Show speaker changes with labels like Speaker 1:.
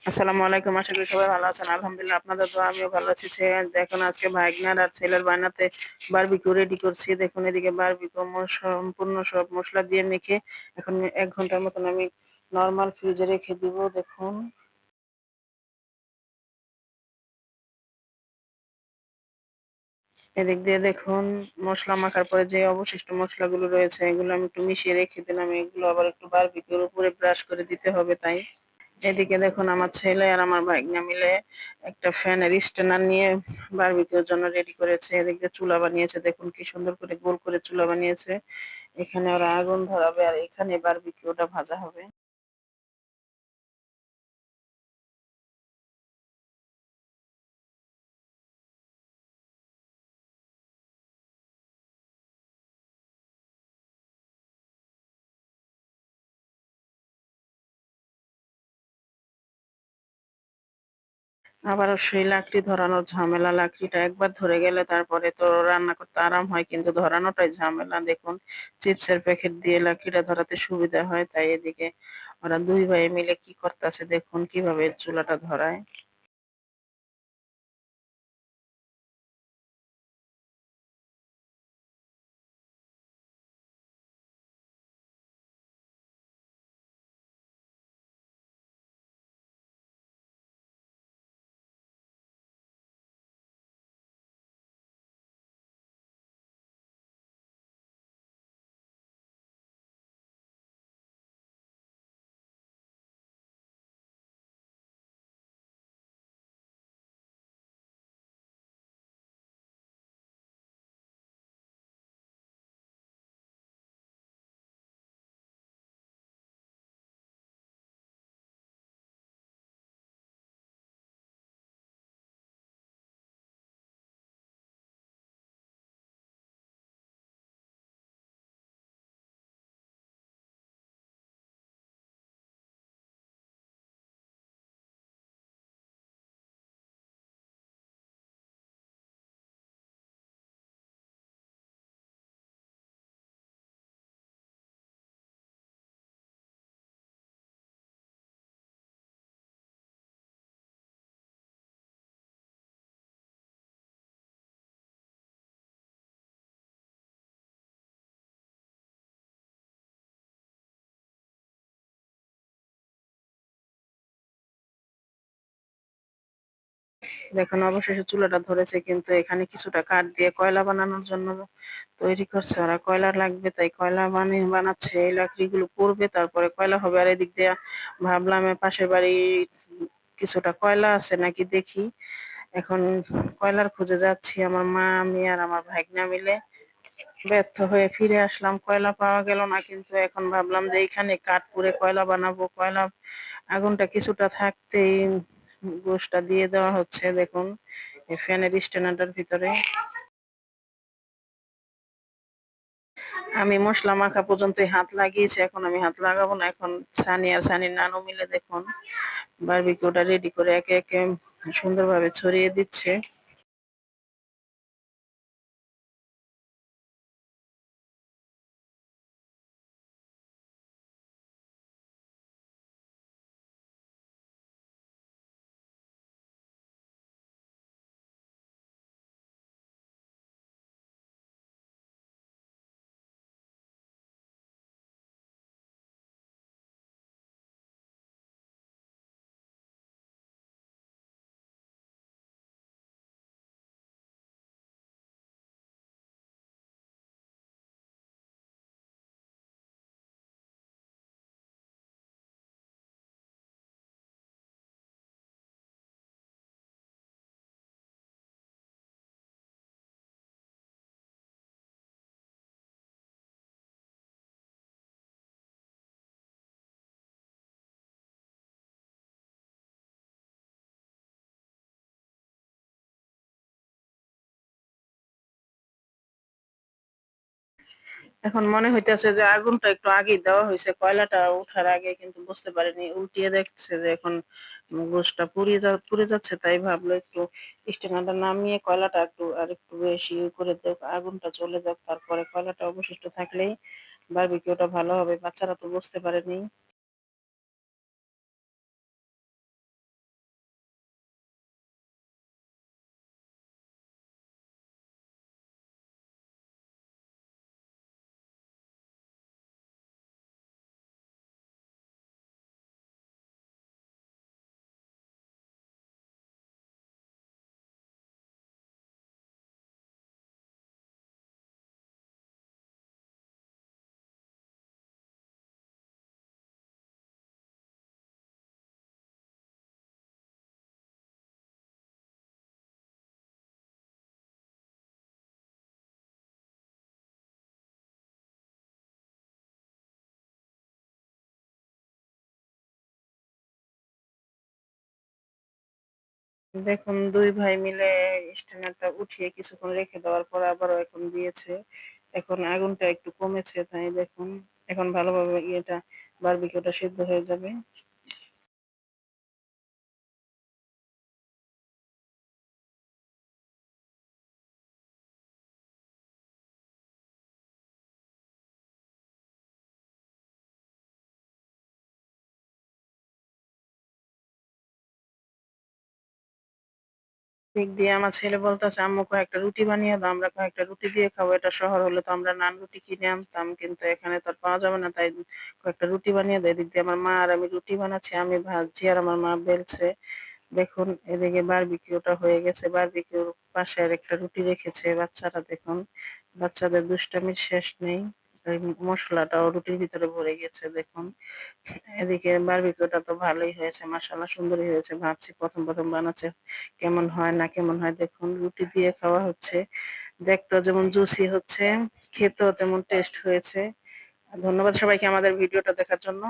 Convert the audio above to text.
Speaker 1: আসসালামু আলাইকুম। আশা করি সবাই ভালো আছেন। আলহামদুলিল্লাহ আপনাদের দোয়া আমিও ভালো আছি। দেখুন আজকে ভাইগনার আর ছেলের বায়নাতে বারবিকিউ রেডি করছি। দেখুন এদিকে বারবিকিউ সম্পূর্ণ সব মসলা দিয়ে মেখে এখন ১ ঘন্টার মতন আমি নরমাল ফ্রিজে রেখে দিব। দেখুন এদিক দিয়ে দেখুন মসলা মাখার পরে যে অবশিষ্ট মসলাগুলো রয়েছে এগুলো আমি একটু মিশিয়ে রেখে দিলাম। এগুলো আবার একটু বারবিকিউর উপরে ব্রাশ করে দিতে হবে তাই। এদিকে দেখুন আমার ছেলে আর আমার ভাইগনা মিলে একটা ফ্যানের স্ট্যান্ডার নিয়ে বারবিকিউর জন্য রেডি করেছে। এদিক দিয়ে চুলা বানিয়েছে। দেখুন কি সুন্দর করে গোল করে চুলা বানিয়েছে। এখানে ওরা আগুন ধরাবে আর এখানে বারবিকিউটা ভাজা হবে। আবারও সেই লাকড়ি ধরানোর ঝামেলা। লাকড়িটা একবার ধরে গেলে তারপরে তো রান্না করতে আরাম হয় কিন্তু ধরানোটাই ঝামেলা। দেখুন চিপসের প্যাকেট দিয়ে লাকড়িটা ধরাতে সুবিধা হয় তাই এদিকে ওরা ২ ভাই মিলে কি করতেছে দেখুন কিভাবে চুলাটা ধরায়। দেখুন অবশেষে চুলাটা ধরেছে কিন্তু এখানে কিছুটা কাঠ দিয়ে কয়লা বানানোর জন্য তৈরি করছে ওরা। কয়লা লাগবে তাই কয়লা বানাচ্ছে। এই লাকড়িগুলো পুড়বে তারপরে কয়লা হবে। আর এদিক দিয়ে ভাবলাম পাশের বাড়ি কিছুটা কয়লা আছে নাকি দেখি। এখন কয়লার খোঁজে যাচ্ছি আমার মা, আমি আর আমার ভাইগনা মিলে। ব্যর্থ হয়ে ফিরে আসলাম। কয়লা পাওয়া গেল না কিন্তু এখন ভাবলাম যে এইখানে কাঠ পুড়ে কয়লা বানাবো। আগুনটা কিছুটা থাকতেই গোশটা দিয়ে দেওয়া হচ্ছে দেখুন এই ফ্যানের স্ট্যান্ডটার ভিতরে। আমি মসলা মাখা পর্যন্তই হাত লাগিয়েছি। এখন আমি হাত লাগাবো না। এখন সানি আর সানির নানু মিলে দেখুন বারবিকিউটা রেডি করে একে, একে সুন্দরভাবে ছড়িয়ে দিচ্ছে। এখন মনে হইতেছে যে আগুনটা একটু আগেই দেওয়া হয়েছে। কয়লাটা উঠার আগে কিন্তু বুঝতে পারিনি। উল্টিয়ে দেখছে যে এখন গোশটা পুড়ে যাচ্ছে তাই ভাবলো একটু স্ট্যান্ডটা নামিয়ে কয়লাটা একটু আর একটু বেশি করে দেখ, আগুনটা চলে যাক তারপরে কয়লাটা অবশিষ্ট থাকলেই বারবিকিউটা ভালো হবে। বাচ্চারা তো বুঝতে পারেনি। দেখুন ২ ভাই মিলে স্ট্যান্ডারটা উঠিয়ে কিছুক্ষণ রেখে দেওয়ার পর আবারও এখন দিয়েছে। এখন আগুনটা একটু কমেছে তাই দেখুন এখন ভালোভাবে বারবিকিউটা সিদ্ধ হয়ে যাবে। দিক দিয়ে আমার ছেলে বলতেছে, "আম্মু কয়েকটা রুটি বানিয়ে দাও। আমরা কয়েকটা রুটি দিয়ে খাবো। এটা শহর হলে তো আমরা নান রুটি কিনে আনতাম। কিন্তু এখানে তো আর পাওয়া যাবে না। তাই কয়েকটা রুটি বানিয়ে দাও।" এদিক দিয়ে আমার মা আর আমি রুটি বানাচ্ছি। আমি ভাজছি আর আমার মা বেলছে। দেখুন এদিকে বারবিকিউটা হয়ে গেছে। বারবিকিউর পাশে আরেকটা রুটি রেখেছে। বাচ্চারা দেখুন, বাচ্চাদের দুষ্টামির শেষ নেই। এই মসলাটাও রুটির ভিতরে ভরে গেছে দেখুন। এদিকে বারবিকিউটা তো ভালোই হয়েছে। মাশাআল্লাহ সুন্দরই হয়েছে। ভাবছি ১ম বানাচ্ছে কেমন হয় না কেমন হয় দেখুন রুটি দিয়ে খাওয়া হচ্ছে। দেখতেও যেমন জুসি হচ্ছে, খেতেও তেমন টেস্ট হয়েছে। ধন্যবাদ সবাইকে আমাদের ভিডিওটা দেখার জন্য।